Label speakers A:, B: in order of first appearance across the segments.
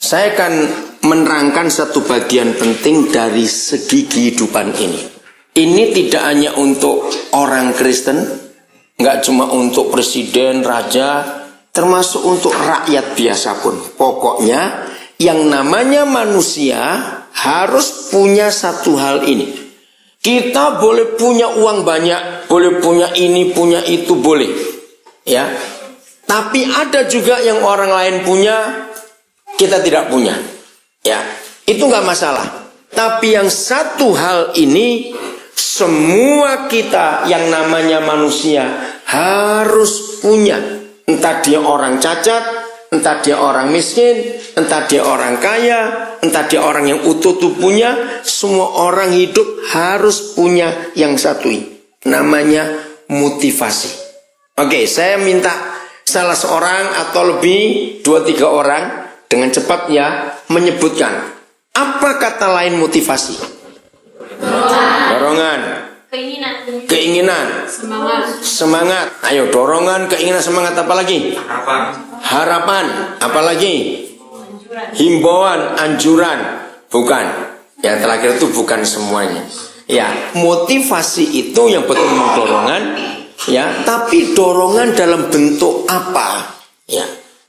A: Saya akan menerangkan satu bagian penting dari segi kehidupan ini. Ini tidak hanya untuk orang Kristen, nggak cuma untuk presiden, raja, termasuk untuk rakyat biasa pun. Pokoknya yang namanya manusia harus punya satu hal ini. Kita boleh punya uang banyak, boleh punya ini, punya itu, boleh. Ya. Tapi ada juga yang orang lain punya, kita tidak punya. Ya, itu nggak masalah. Tapi yang satu hal ini, semua kita yang namanya manusia harus punya. Entah dia orang cacat, entah dia orang miskin, entah dia orang kaya, entah dia orang yang utuh tubuhnya, semua orang hidup harus punya yang satu ini. Namanya motivasi. Oke, saya minta salah seorang atau lebih 2-3 orang dengan cepat ya menyebutkan apa kata lain motivasi. Dorongan. Keinginan. Semangat. Ayo, dorongan, keinginan, semangat, apa lagi? Harapan. Apa lagi? Himbauan, anjuran. Bukan. Yang terakhir itu bukan semuanya. Ya, motivasi itu yang betul dorongan. Ya, tapi dorongan dalam bentuk apa? Ya.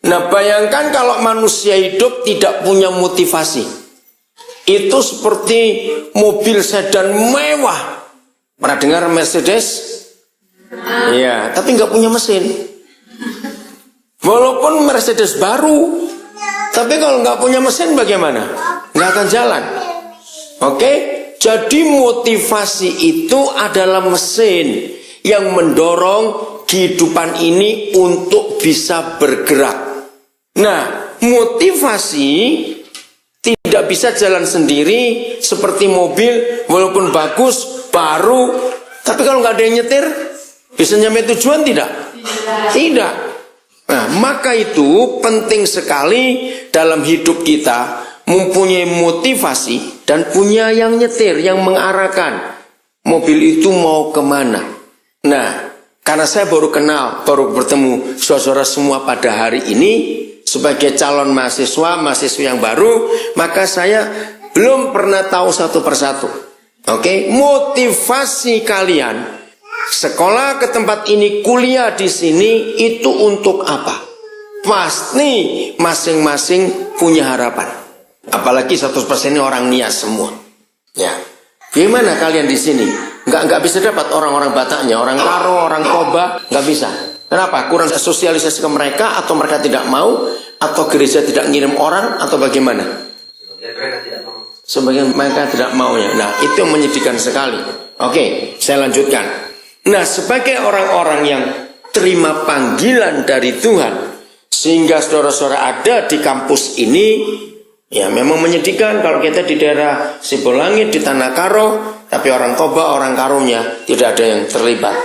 A: Nah, bayangkan kalau manusia hidup tidak punya motivasi. Itu seperti mobil sedan mewah. Pernah dengar Mercedes? Iya, tapi nggak punya mesin. Walaupun Mercedes baru, tapi kalau nggak punya mesin bagaimana? Nggak akan jalan. Oke? Jadi motivasi itu adalah mesin yang mendorong kehidupan ini untuk bisa bergerak. Nah, motivasi tidak bisa jalan sendiri seperti mobil, walaupun bagus, baru, tapi kalau nggak ada yang nyetir, bisa nyampe tujuan tidak? Tidak. Nah, maka itu penting sekali dalam hidup kita mempunyai motivasi dan punya yang nyetir, yang mengarahkan mobil itu mau kemana. Nah, karena saya baru kenal, baru bertemu saudara semua pada hari ini sebagai calon mahasiswa yang baru, maka saya belum pernah tahu satu persatu. Oke, motivasi kalian sekolah ke tempat ini, kuliah di sini itu untuk apa? Pasti masing-masing punya harapan. Apalagi 100% ini orang nias semua. Ya, gimana kalian di sini? Nggak bisa dapat orang-orang Bataknya, orang Karo, orang Toba, nggak bisa. Kenapa? Kurang sosialisasi ke mereka, atau mereka tidak mau, atau gereja tidak ngirim orang, atau bagaimana? Sebagian mereka tidak maunya. Nah, itu yang menyedihkan sekali. Oke, saya lanjutkan. Nah, sebagai orang-orang yang terima panggilan dari Tuhan, sehingga saudara-saudara ada di kampus ini, ya memang menyedihkan kalau kita di daerah Sibolangit, di Tanah Karo, tapi orang Toba, orang Karonya tidak ada yang terlibat.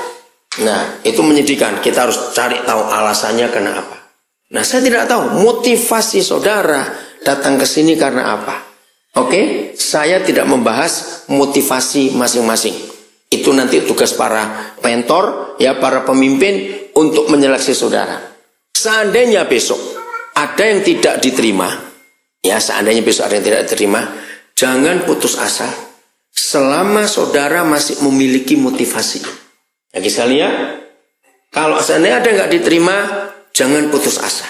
A: Nah, itu menyedihkan. Kita harus cari tahu alasannya kenapa. Nah, saya tidak tahu motivasi saudara datang ke sini karena apa. Oke, saya tidak membahas motivasi masing-masing. Itu nanti tugas para mentor, ya para pemimpin untuk menyeleksi saudara. Seandainya besok ada yang tidak diterima, ya seandainya besok ada yang tidak diterima, jangan putus asa selama saudara masih memiliki motivasi. Lagi sekalian, kalau seandainya ada yang nggak diterima, jangan putus asa.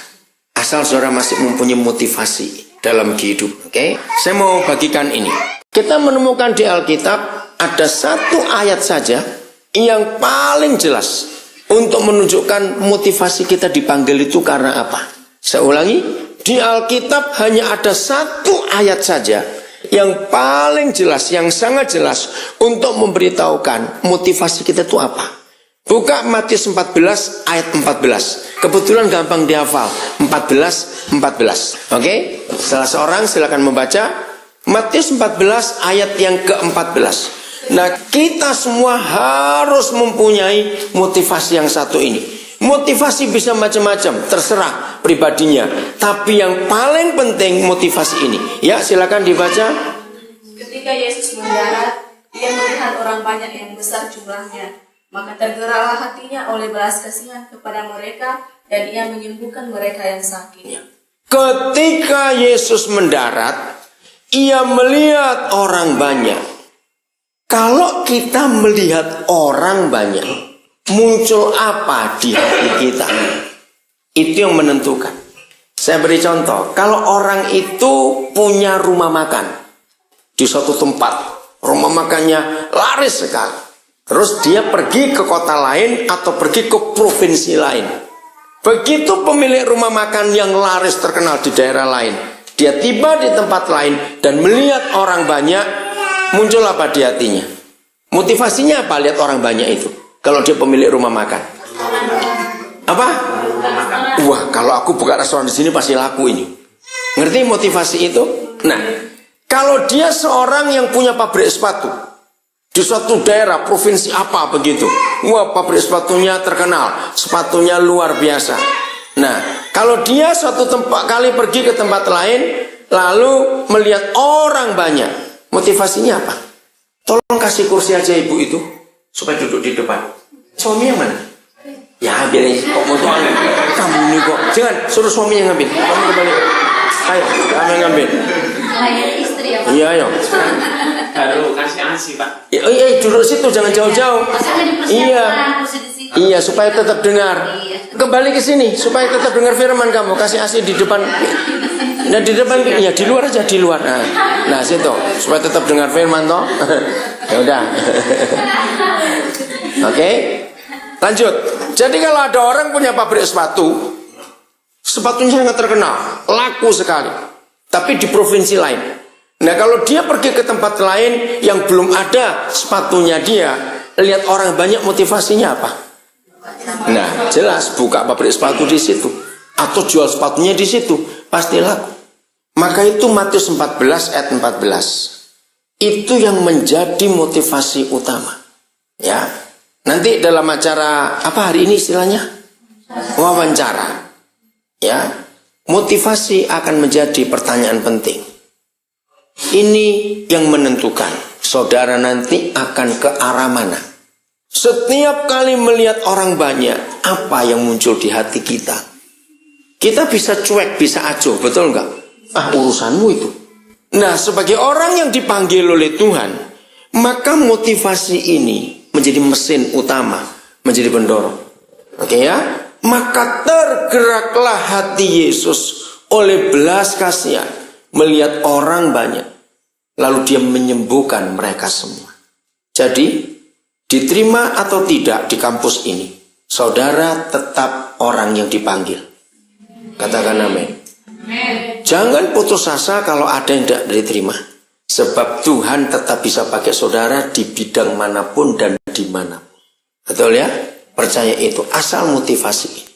A: Asal saudara masih mempunyai motivasi dalam kehidupan. Oke, saya mau bagikan ini. Kita menemukan di Alkitab ada satu ayat saja yang paling jelas untuk menunjukkan motivasi kita dipanggil itu karena apa. Saya ulangi, di Alkitab hanya ada satu ayat saja yang paling jelas, yang sangat jelas untuk memberitahukan motivasi kita itu apa. Buka Matius 14 ayat 14. Kebetulan gampang dihafal. 14. Oke? Salah seorang silakan membaca Matius 14 ayat yang ke-14. Nah, kita semua harus mempunyai motivasi yang satu ini. Motivasi bisa macam-macam, terserah pribadinya. Tapi yang paling penting motivasi ini. Ya, silakan dibaca.
B: Ketika Yesus mendarat, ia melihat orang banyak yang besar jumlahnya. Maka tergeraklah hatinya oleh belas kasihan kepada mereka, dan ia menyembuhkan mereka yang sakit. Ya.
A: Ketika Yesus mendarat, ia melihat orang banyak. Kalau kita melihat orang banyak, muncul apa di hati kita? Itu yang menentukan. Saya beri contoh, kalau orang itu punya rumah makan di suatu tempat, rumah makannya laris sekali. Terus dia pergi ke kota lain atau pergi ke provinsi lain. Begitu pemilik rumah makan yang laris terkenal di daerah lain, dia tiba di tempat lain dan melihat orang banyak, muncul apa di hatinya? Motivasinya apa lihat orang banyak itu? Kalau dia pemilik rumah makan, apa? Wah, kalau aku buka restoran di sini pasti laku ini. Ngerti motivasi itu? Nah, kalau dia seorang yang punya pabrik sepatu di suatu daerah, provinsi apa begitu, wah pabrik sepatunya terkenal, sepatunya luar biasa. Nah, kalau dia suatu kali pergi ke tempat lain, lalu melihat orang banyak, motivasinya apa? Tolong kasih kursi aja ibu itu, supaya duduk di depan. Suami yang mana? Ya biar kok mau tuang, kamu nih kok. Jangan, suruh suami yang ngambil. Kamu kembali. Ayo, kamu yang ngambil.
B: Istri ya,
A: Iya, ayo.
C: Baru kasih asi Pak.
A: Iya, duduk situ, jangan jauh-jauh. Iya, supaya tetap dengar. Kembali ke sini, supaya tetap dengar firman kamu. Kasih asi di depan. Nah, di depan, ya di luar aja, di luar. Nah, situ, supaya tetap dengar firman toh. Ya udah. Oke, lanjut. Jadi kalau ada orang punya pabrik sepatu, sepatunya sangat terkenal, laku sekali. Tapi di provinsi lain. Nah, kalau dia pergi ke tempat lain yang belum ada sepatunya dia, lihat orang banyak, motivasinya apa? Nah, jelas buka pabrik sepatu di situ atau jual sepatunya di situ, pasti laku. Maka itu Matius 14 ayat 14. Itu yang menjadi motivasi utama. Ya. Nanti dalam acara apa hari ini istilahnya? Wawancara. Ya. Motivasi akan menjadi pertanyaan penting. Ini yang menentukan saudara nanti akan ke arah mana. Setiap kali melihat orang banyak, apa yang muncul di hati kita? Kita bisa cuek, bisa acuh, betul nggak? Ah, urusanmu itu. Nah, sebagai orang yang dipanggil oleh Tuhan, maka motivasi ini menjadi mesin utama, menjadi pendorong. Oke ya? Maka tergeraklah hati Yesus oleh belas kasihan melihat orang banyak, lalu dia menyembuhkan mereka semua. Jadi, diterima atau tidak di kampus ini, saudara tetap orang yang dipanggil. Katakan amin. Jangan putus asa kalau ada yang tidak diterima. Sebab Tuhan tetap bisa pakai saudara di bidang manapun dan dimanapun. Betul ya? Percaya itu, asal motivasi.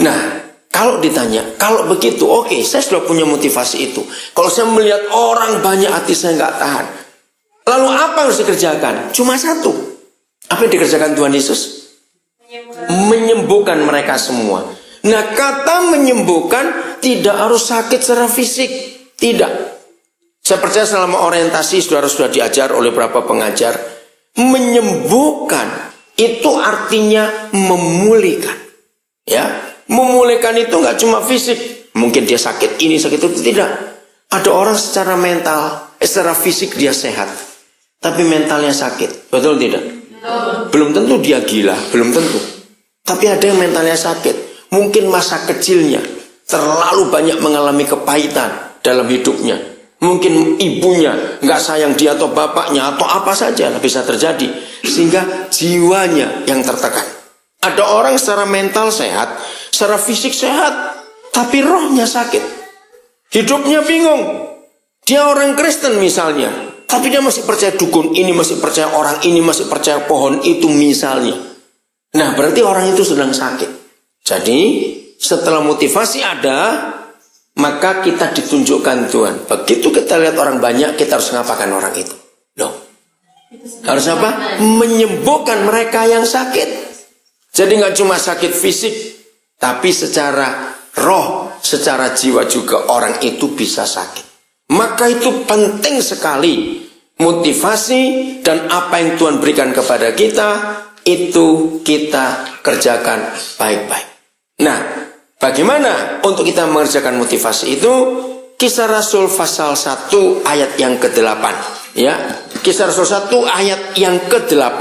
A: Nah, kalau ditanya, kalau begitu, oke, saya sudah punya motivasi itu. Kalau saya melihat orang banyak, hati saya nggak tahan. Lalu apa yang harus dikerjakan? Cuma satu. Apa yang dikerjakan Tuhan Yesus? Menyembuhkan mereka semua. Nah, kata menyembuhkan tidak harus sakit secara fisik. Tidak. Saya percaya selama orientasi saudara sudah diajar oleh beberapa pengajar. Menyembuhkan itu artinya memulihkan. Ya, memulihkan itu nggak cuma fisik. Mungkin dia sakit ini, sakit itu, tidak. Ada orang secara mental, secara fisik dia sehat, tapi mentalnya sakit. Betul tidak? Belum tentu dia gila, belum tentu. Tapi ada yang mentalnya sakit. Mungkin masa kecilnya terlalu banyak mengalami kepahitan dalam hidupnya. Mungkin ibunya nggak sayang dia atau bapaknya atau apa saja bisa terjadi. Sehingga jiwanya yang tertekan. Ada orang secara mental sehat, secara fisik sehat, tapi rohnya sakit. Hidupnya bingung. Dia orang Kristen misalnya, tapi dia masih percaya dukun ini, masih percaya orang ini, masih percaya pohon itu misalnya. Nah, berarti orang itu sedang sakit. Jadi, setelah motivasi ada, maka kita ditunjukkan Tuhan. Begitu kita lihat orang banyak, kita harus ngapakan orang itu? Loh, harus apa? Menyembuhkan mereka yang sakit. Jadi nggak cuma sakit fisik, tapi secara roh, secara jiwa juga orang itu bisa sakit. Maka itu penting sekali. Motivasi dan apa yang Tuhan berikan kepada kita, itu kita kerjakan baik-baik. Nah, Bagaimana untuk kita mengerjakan motivasi itu? Kisah Rasul pasal 1 ayat yang ke-8. Ya, Kisah Rasul 1 ayat yang ke-8.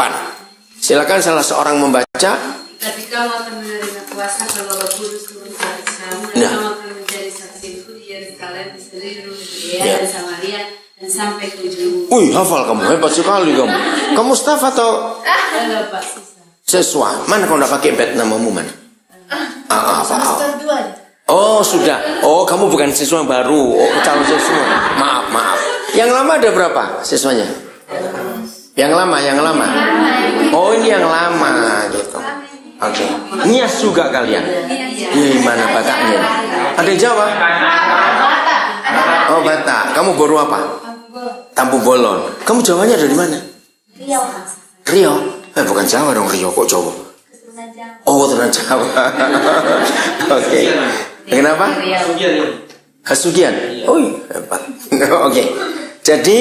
A: Silakan salah seorang membaca.
D: Tapi kamu akan menerima kuasa kalau Roh Kudus turun ke atas kamu, dan kamu akan menjadi saksiku di Yerusalem, di seluruh Yudea dan Samaria, dan sampai ke ujung.
A: Wih, hafal kamu, hebat sekali kamu. Kamu staff atau
D: Enggak, Pak, sisa.
A: siswa? Mana kau nggak pakai bed namamu mana?
B: Semester 2.
A: Oh sudah. Oh kamu bukan siswa baru. Oh calon siswa. Maaf. Yang lama ada berapa siswanya? Yang lama. Oh ini yang lama gitu. Oke. Nias juga kalian. Mana Bataknya? Ada yang Jawa? Oh Batak. Kamu baru apa? Tampu Bolon. Kamu Jawanya dari mana? Riau. Bukan Jawa dong, Riau kok Jawa. Oh keturunan Jawa. Oke. Kenapa? Kasugian. Oh hebat. Oke. Jadi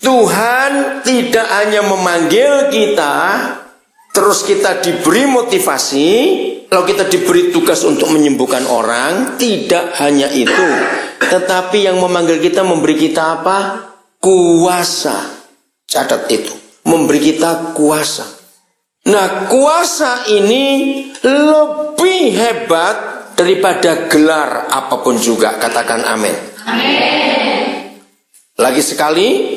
A: Tuhan tidak hanya memanggil kita, terus kita diberi motivasi, lalu kita diberi tugas untuk menyembuhkan orang. Tidak hanya itu, tetapi yang memanggil kita memberi kita apa? Kuasa. Catat itu. Memberi kita kuasa. Nah, kuasa ini lebih hebat daripada gelar apapun juga. Katakan amin. Amin. Lagi sekali,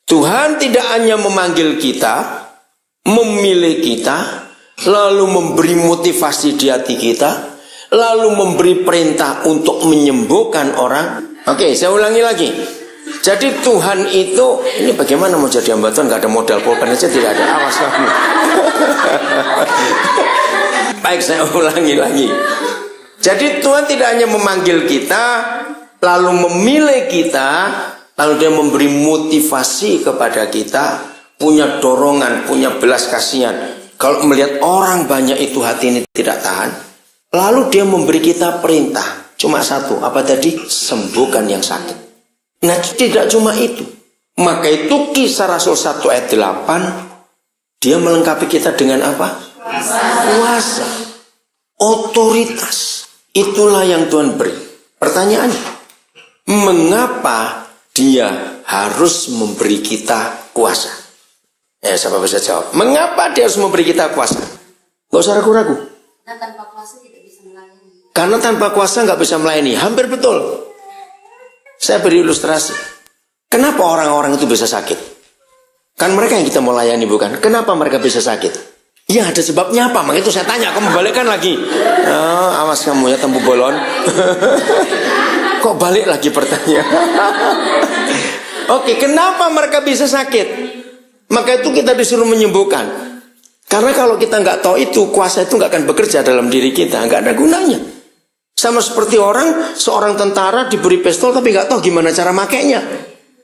A: Tuhan tidak hanya memanggil kita, memilih kita, lalu memberi motivasi di hati kita, lalu memberi perintah untuk menyembuhkan orang. Oke, saya ulangi lagi. Jadi Tuhan itu, ini bagaimana mau jadi hamba Tuhan, gak ada modal pulpen aja tidak ada. Awas kamu. Baik, saya ulangi lagi. Jadi Tuhan tidak hanya memanggil kita, lalu memilih kita, lalu dia memberi motivasi kepada kita, punya dorongan, punya belas kasihan. Kalau melihat orang banyak itu hati ini tidak tahan, lalu dia memberi kita perintah. Cuma satu, apa tadi? Sembuhkan yang sakit. Nah tidak cuma itu. Maka itu Kisah Rasul 1 ayat 8, dia melengkapi kita dengan apa? Kuasa. Otoritas. Itulah yang Tuhan beri. Pertanyaannya, mengapa dia harus memberi kita kuasa? Siapa bisa jawab? Mengapa dia harus memberi kita kuasa? Gak usah ragu-ragu.
D: Karena tanpa kuasa tidak bisa melayani.
A: Karena tanpa kuasa gak bisa melayani. Hampir betul. Saya beri ilustrasi. Kenapa orang-orang itu bisa sakit? Kan mereka yang kita mau layani, bukan? Kenapa mereka bisa sakit? Ya ada sebabnya apa? Makanya itu saya tanya, kamu balikkan lagi. Oh, awas kamu ya Tampu Bolon. Kok balik lagi pertanyaan? Oke, kenapa mereka bisa sakit? Maka itu kita disuruh menyembuhkan. Karena kalau kita nggak tahu itu, kuasa itu nggak akan bekerja dalam diri kita, nggak ada gunanya. Sama seperti seorang tentara diberi pistol tapi nggak tahu gimana cara makainya.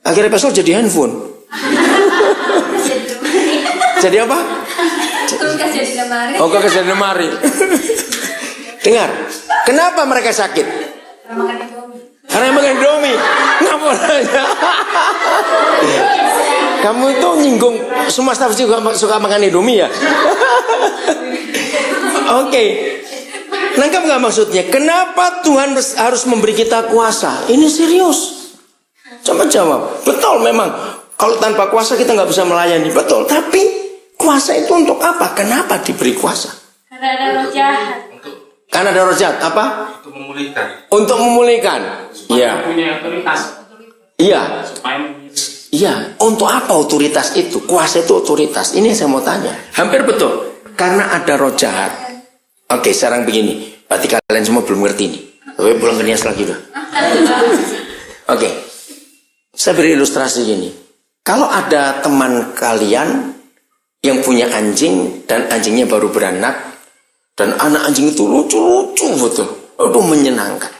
A: Akhirnya pistol jadi handphone. Jadi apa?
D: Kulkas jadi lemari.
A: Oh, kulkas jadi lemari. Dengar, kenapa mereka sakit? Karena makan Indomie. Ngapa nanya? Kamu itu nyinggung semua staf juga suka makan Indomie ya? Oke. Nangkap nggak maksudnya? Kenapa Tuhan harus memberi kita kuasa? Ini serius. Coba jawab. Betul memang. Kalau tanpa kuasa kita nggak bisa melayani. Betul. Tapi kuasa itu untuk apa? Kenapa diberi kuasa?
D: Karena ada roh jahat.
A: Karena ada roh jahat. Apa?
C: Untuk memulihkan.
A: Untuk memulihkan. Iya.
C: Punya otoritas.
A: Iya.
C: Supaya
A: Iya. Untuk apa otoritas itu? Kuasa itu otoritas. Ini yang saya mau tanya. Hampir betul. Karena ada roh jahat. Oke, sekarang begini. Berarti kalian semua belum ngerti ini. Oke, pulang ke Nias lagi dah. Oke. Saya beri ilustrasi gini. Kalau ada teman kalian yang punya anjing dan anjingnya baru beranak, dan anak anjing itu lucu-lucu betul. Itu menyenangkan.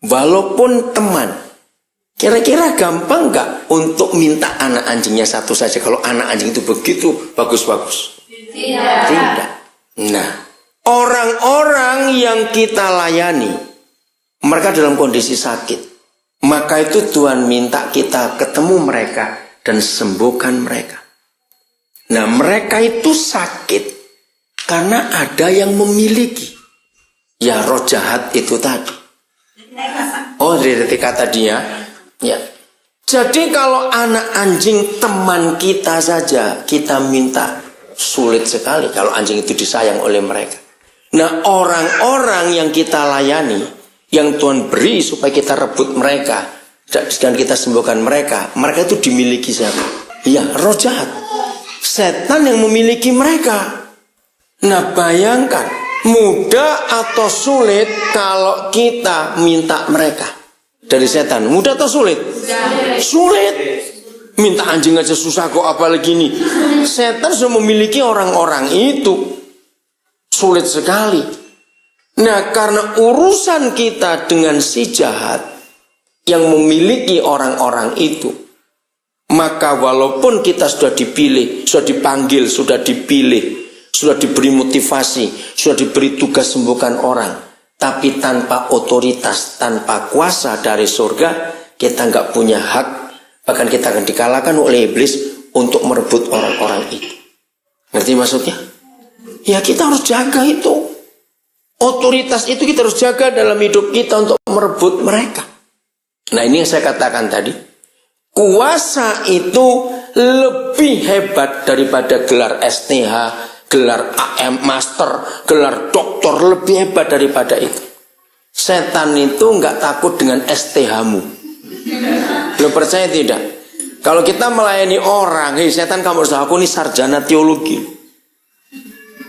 A: Walaupun teman, kira-kira gampang nggak untuk minta anak anjingnya satu saja kalau anak anjing itu begitu bagus-bagus? Tidak. Nah, orang-orang yang kita layani, mereka dalam kondisi sakit. Maka itu Tuhan minta kita ketemu mereka dan sembuhkan mereka. Nah, mereka itu sakit karena ada yang memiliki. Ya roh jahat itu tadi. Oh, dari kata dia. Ya. Jadi kalau anak anjing teman kita saja kita minta, sulit sekali kalau anjing itu disayang oleh mereka. Nah, orang-orang yang kita layani, yang Tuhan beri supaya kita rebut mereka dan kita sembuhkan mereka itu dimiliki siapa? Ya, roh jahat. Setan yang memiliki mereka. Nah, bayangkan mudah atau sulit kalau kita minta mereka dari setan? Mudah atau sulit? Sulit. Minta anjing aja susah kok, apalagi ini. Setan sudah memiliki orang-orang itu. Sulit sekali. Nah, karena urusan kita dengan si jahat yang memiliki orang-orang itu, maka walaupun kita sudah dipilih, sudah dipanggil, sudah dipilih, sudah diberi motivasi, sudah diberi tugas sembuhkan orang, tapi tanpa otoritas, tanpa kuasa dari surga, kita nggak punya hak, bahkan kita akan dikalahkan oleh iblis untuk merebut orang-orang itu. Ngerti maksudnya? Ya, kita harus jaga itu. Otoritas itu kita harus jaga dalam hidup kita untuk merebut mereka. Nah, ini yang saya katakan tadi. Kuasa itu lebih hebat daripada gelar STH, gelar AM Master, gelar doktor, lebih hebat daripada itu. Setan itu nggak takut dengan STH-mu. Lo percaya tidak? Kalau kita melayani orang, hei setan, kamu harus tahu aku ini sarjana teologi.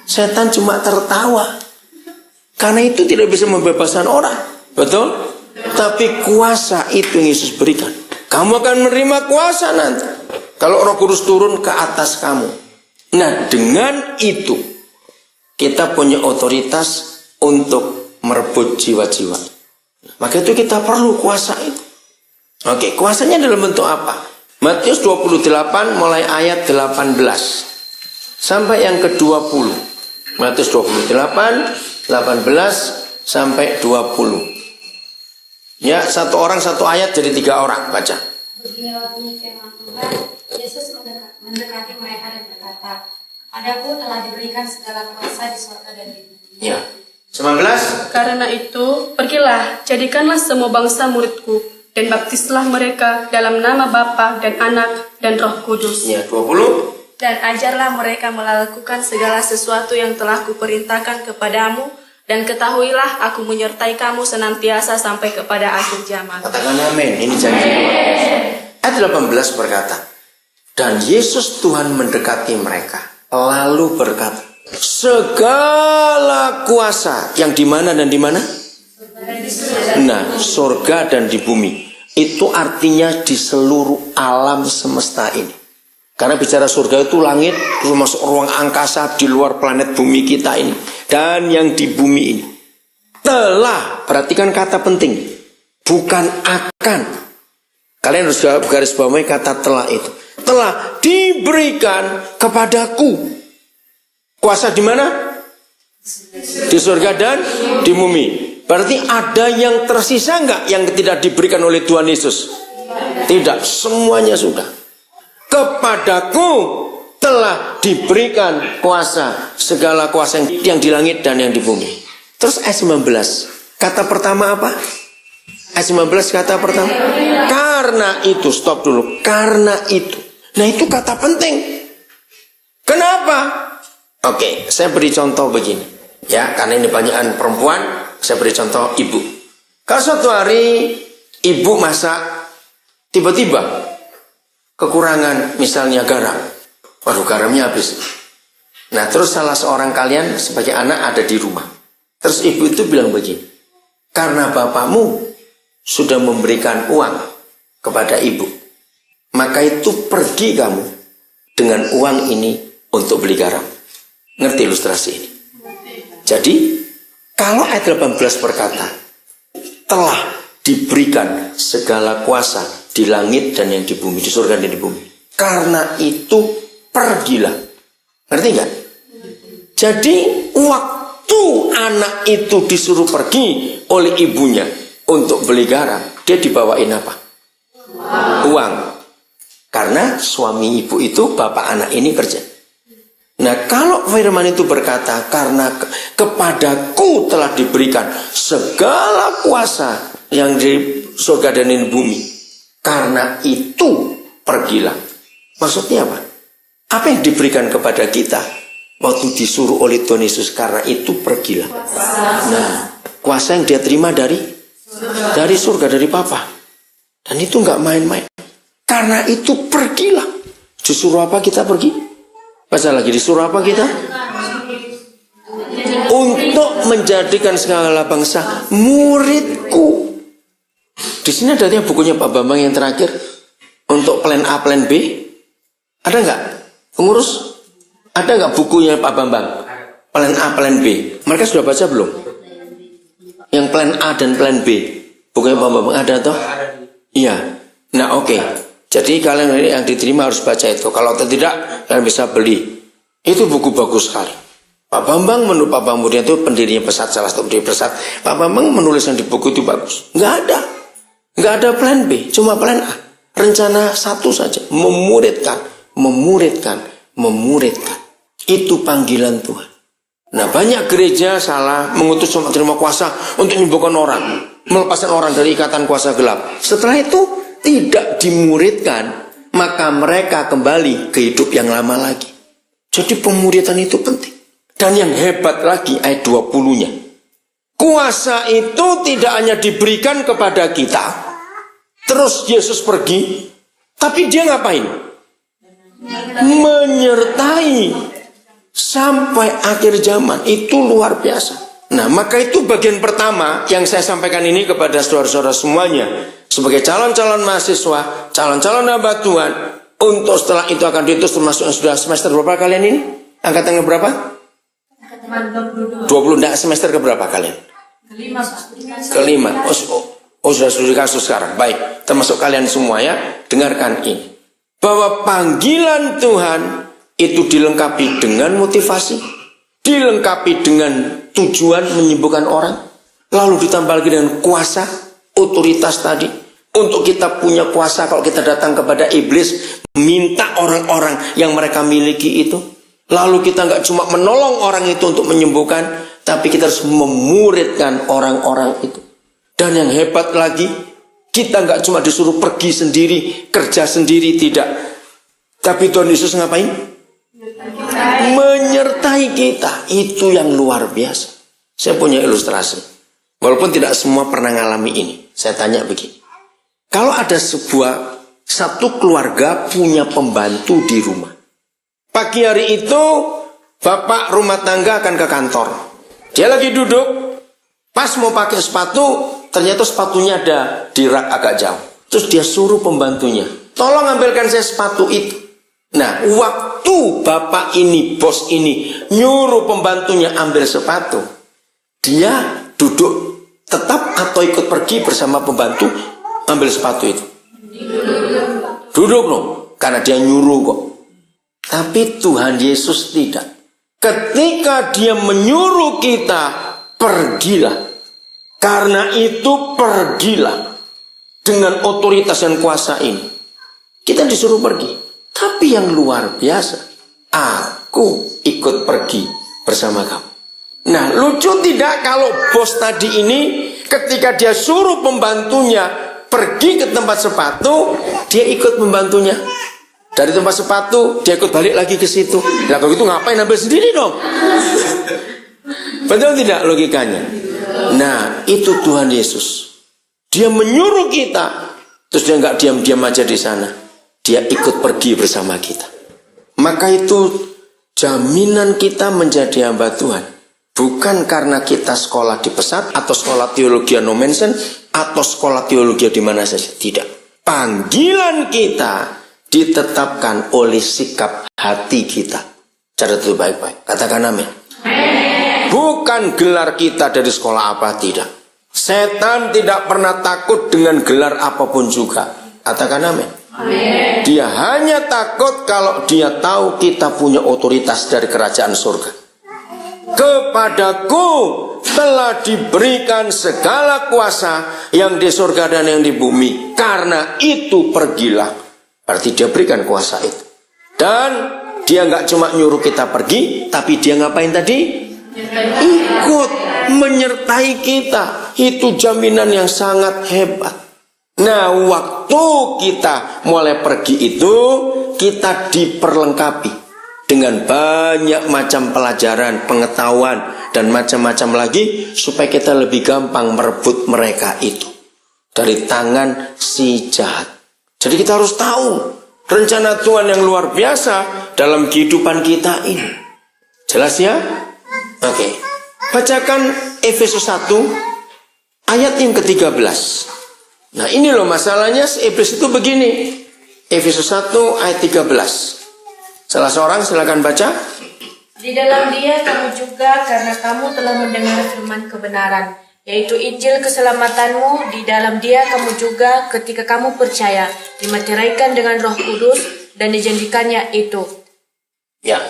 A: Setan cuma tertawa. Karena itu tidak bisa membebaskan orang. Betul? Tapi kuasa itu yang Yesus berikan. Kamu akan menerima kuasa nanti kalau Roh Kudus turun ke atas kamu. Nah, dengan itu kita punya otoritas untuk merebut jiwa-jiwa. Maka itu kita perlu kuasa itu. Oke, kuasanya dalam bentuk apa? Matius 28 mulai ayat 18 sampai yang ke-20. Matius 28 18 sampai 20. Ya, satu orang satu ayat jadi 3 orang baca.
E: Beginilah bunyi firman Tuhan. Yesus mendekati mereka dan berkata, "Padaku telah diberikan segala kuasa di surga dan di bumi."
A: Ya. 19.
B: Karena itu, pergilah, jadikanlah semua bangsa muridku, dan baptislah mereka dalam nama Bapa dan Anak dan Roh Kudus.
A: Ya, 20.
B: Dan ajarlah mereka melakukan segala sesuatu yang telah kuperintahkan kepadamu, dan ketahuilah aku menyertai kamu senantiasa sampai kepada akhir zaman.
A: Katakan amin. Ini janji luar biasa. Ayat 18 berkata, dan Yesus Tuhan mendekati mereka, lalu berkata, segala kuasa yang di mana dan di mana? Nah, surga dan di bumi. Itu artinya di seluruh alam semesta ini. Karena bicara surga itu langit, termasuk ruang angkasa di luar planet bumi kita ini. Dan yang di bumi ini. Telah, perhatikan kata penting. Bukan akan. Kalian harus garis bawahi kata telah itu. Telah diberikan kepadaku. Kuasa di mana? Di surga dan di bumi. Berarti ada yang tersisa enggak yang tidak diberikan oleh Tuhan Yesus? Tidak, semuanya sudah. Kepadaku telah diberikan kuasa, segala kuasa yang di langit dan yang di bumi. Terus ayat 19, kata pertama apa? Ayat 19 kata pertama, karena itu, stop dulu, karena itu. Nah, itu kata penting. Kenapa? Oke, saya beri contoh begini. Ya, karena ini banyakan perempuan, saya beri contoh ibu. Kalau suatu hari ibu masak, tiba-tiba kekurangan misalnya garam. Waduh, garamnya habis. Nah, terus salah seorang kalian sebagai anak ada di rumah. Terus ibu itu bilang begini, karena bapakmu sudah memberikan uang kepada ibu, maka itu pergi kamu dengan uang ini untuk beli garam. Ngerti ilustrasi ini? Jadi, kalau ayat 18 berkata, telah diberikan segala kuasa di langit dan yang di bumi, di surga dan di bumi. Karena itu pergilah. Ngerti nggak? Jadi waktu anak itu disuruh pergi oleh ibunya untuk beli garam, dia dibawain apa? Uang. Karena suami ibu itu, bapak anak ini kerja. Nah, kalau firman itu berkata, karena kepadaku telah diberikan segala kuasa yang di surga dan di bumi, karena itu pergilah. Maksudnya apa? Apa yang diberikan kepada kita waktu disuruh oleh Tuhan Yesus? Karena itu pergilah. Nah, kuasa yang dia terima dari surga, dari Bapa. Dan itu nggak main-main. Karena itu pergilah. Disuruh apa kita pergi? Baca lagi, disuruh apa kita? Untuk menjadikan segala bangsa muridku. Di sini ada bukunya Pak Bambang yang terakhir. Untuk plan A, plan B. Ada nggak? Pengurus? Ada nggak bukunya Pak Bambang? Plan A, plan B. Mereka sudah baca belum? Yang plan A dan plan B. Bukunya Pak Bambang ada toh? Iya. Nah, oke. Jadi kalian yang diterima harus baca itu. Kalau tidak, kalian bisa beli. Itu buku bagus sekali. Pak Bambang, menurut Pak Bambang itu pendirinya Pesat, salah satu pendiri Pesat. Pak Bambang menulis yang di buku itu bagus. Nggak ada plan B, cuma plan A. Rencana satu saja, memuridkan. Itu panggilan Tuhan. Nah, banyak gereja salah mengutus cuma terima kuasa untuk menyembuhkan orang, melepaskan orang dari ikatan kuasa gelap. Setelah itu tidak dimuridkan, maka mereka kembali ke hidup yang lama lagi. Jadi pemuridan itu penting. Dan yang hebat lagi ayat 20-nya. Kuasa itu tidak hanya diberikan kepada kita, terus Yesus pergi, tapi dia ngapain? Menyertai sampai akhir zaman. Itu luar biasa. Nah, maka itu bagian pertama yang saya sampaikan ini kepada saudara-saudara semuanya. Sebagai calon-calon mahasiswa, calon-calon hamba Tuhan, untuk setelah itu akan diutus termasuk yang sudah semester berapa kalian ini? Angkatan berapa? 20, enggak, semester keberapa kalian? Kelima. Oh, sudah studi kasus sekarang. Baik, termasuk kalian semua ya. Dengarkan ini. Bahwa panggilan Tuhan itu dilengkapi dengan motivasi, dilengkapi dengan tujuan menyembuhkan orang, lalu ditambah lagi dengan kuasa, otoritas tadi. Untuk kita punya kuasa kalau kita datang kepada iblis, minta orang-orang yang mereka miliki itu. Lalu kita nggak cuma menolong orang itu untuk menyembuhkan, tapi kita harus memuridkan orang-orang itu. Dan yang hebat lagi, kita nggak cuma disuruh pergi sendiri, kerja sendiri, tidak. Tapi Tuhan Yesus ngapain? Menyertai kita. Itu yang luar biasa. Saya punya ilustrasi. Walaupun tidak semua pernah ngalami ini. Saya tanya begini. Kalau ada satu keluarga punya pembantu di rumah. Pagi hari itu, bapak rumah tangga akan ke kantor. Dia lagi duduk, pas mau pakai sepatu, ternyata sepatunya ada di rak agak jauh. Terus dia suruh pembantunya, tolong ambilkan saya sepatu itu. Nah, waktu bapak ini, bos ini, nyuruh pembantunya ambil sepatu, dia duduk tetap atau ikut pergi bersama pembantu ambil sepatu itu? Duduk loh, karena dia nyuruh kok. Tapi Tuhan Yesus tidak. Ketika dia menyuruh kita, pergilah. Karena itu pergilah. Dengan otoritas dan kuasa ini. Kita disuruh pergi. Tapi yang luar biasa, aku ikut pergi bersama kamu. Nah, lucu tidak kalau bos tadi ini ketika dia suruh pembantunya pergi ke tempat sepatu, dia ikut membantunya. Dari tempat sepatu, dia ikut balik lagi ke situ. Nah, kalau gitu ngapain ambil sendiri dong? Betul tidak logikanya? Nah, itu Tuhan Yesus. Dia menyuruh kita, terus dia nggak diam-diam aja di sana. Dia ikut pergi bersama kita. Maka itu jaminan kita menjadi hamba Tuhan. Bukan karena kita sekolah di Pesat, atau sekolah teologi Nomensen, atau sekolah teologi di mana saja. Tidak. Panggilan kita ditetapkan oleh sikap hati kita. Catat itu baik-baik. Katakan amin. Bukan gelar kita dari sekolah apa, tidak. Setan tidak pernah takut dengan gelar apapun juga. Katakan amin. Dia hanya takut kalau dia tahu kita punya otoritas dari kerajaan surga. Kepadaku telah diberikan segala kuasa yang di surga dan yang di bumi. Karena itu pergilah. Berarti dia berikan kuasa itu. Dan Dia nggak cuma nyuruh kita pergi, tapi dia ngapain tadi? Ikut menyertai kita. Itu jaminan yang sangat hebat. Nah, waktu kita mulai pergi itu, kita diperlengkapi dengan banyak macam pelajaran, pengetahuan, dan macam-macam lagi, supaya kita lebih gampang merebut mereka itu dari tangan si jahat. Jadi kita harus tahu rencana Tuhan yang luar biasa dalam kehidupan kita ini. Jelas ya? Oke. Bacakan Efesus 1 ayat yang ke-13. Nah, ini loh masalahnya iblis itu begini. Efesus 1 ayat 13. Salah seorang silakan baca.
B: Di dalam Dia kamu juga, karena kamu telah mendengar firman kebenaran, yaitu Injil keselamatanmu. Di dalam Dia kamu juga, ketika kamu percaya, dimateraikan dengan Roh Kudus dan dijanjikannya itu.
A: Ya.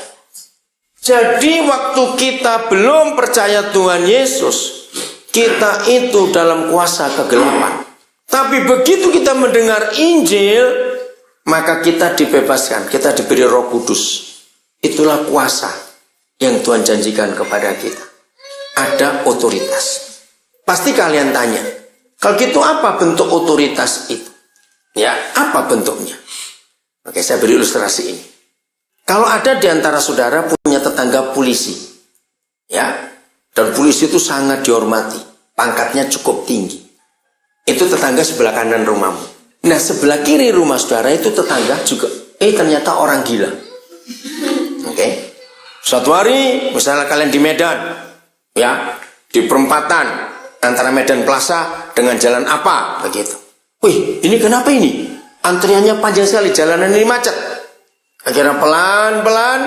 A: Jadi waktu kita belum percaya Tuhan Yesus, kita itu dalam kuasa kegelapan. Tapi begitu kita mendengar Injil, maka kita dibebaskan, kita diberi Roh Kudus. Itulah kuasa yang Tuhan janjikan kepada kita. Ada otoritas. Pasti kalian tanya, kalau gitu apa bentuk otoritas itu? Ya, apa bentuknya? Oke, saya beri ilustrasi ini. Kalau ada di antara saudara punya tetangga polisi, ya, dan polisi itu sangat dihormati, pangkatnya cukup tinggi. Itu tetangga sebelah kanan rumahmu. Nah, sebelah kiri rumah saudara itu tetangga juga, ternyata orang gila. Oke. Suatu hari, misalnya kalian di Medan, ya, di perempatan antara Medan Plaza dengan jalan apa, begitu. Wih, ini kenapa ini? Antriannya panjang sekali, jalanan ini macet. Akhirnya pelan-pelan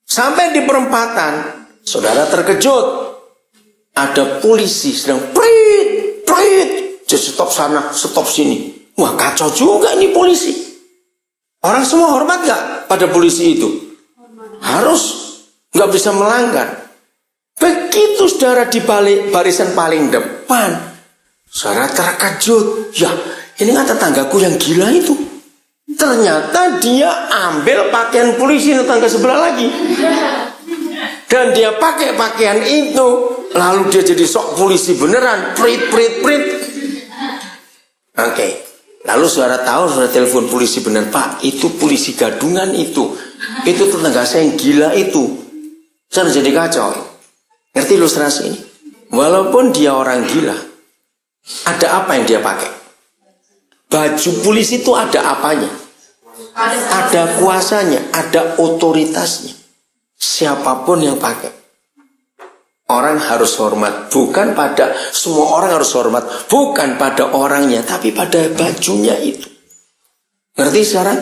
A: sampai di perempatan, saudara terkejut. Ada polisi sedang prit, jadi stop sana, stop sini. Wah, kacau juga ini polisi. Orang semua hormat gak pada polisi itu? Harus, gak bisa melanggar. Begitu saudara di balik barisan paling depan, saudara terkejut. Ya, ini kan tetanggaku yang gila itu. Ternyata dia ambil pakaian polisi tetangga sebelah lagi. Dan dia pakai pakaian itu. Lalu dia jadi sok polisi beneran. Prit. Oke. Lalu saudara tahu, saudara telepon polisi bener. Pak, itu polisi gadungan itu. Itu tetangga saya yang gila itu. Saya jadi kacau. Ngerti ilustrasi ini? Walaupun dia orang gila, ada apa yang dia pakai? Baju polisi itu ada apanya? Ada kuasanya, ada otoritasnya. Siapapun yang pakai, orang harus hormat. Bukan pada, semua orang harus hormat. Bukan pada orangnya, tapi pada bajunya itu. Ngerti sekarang?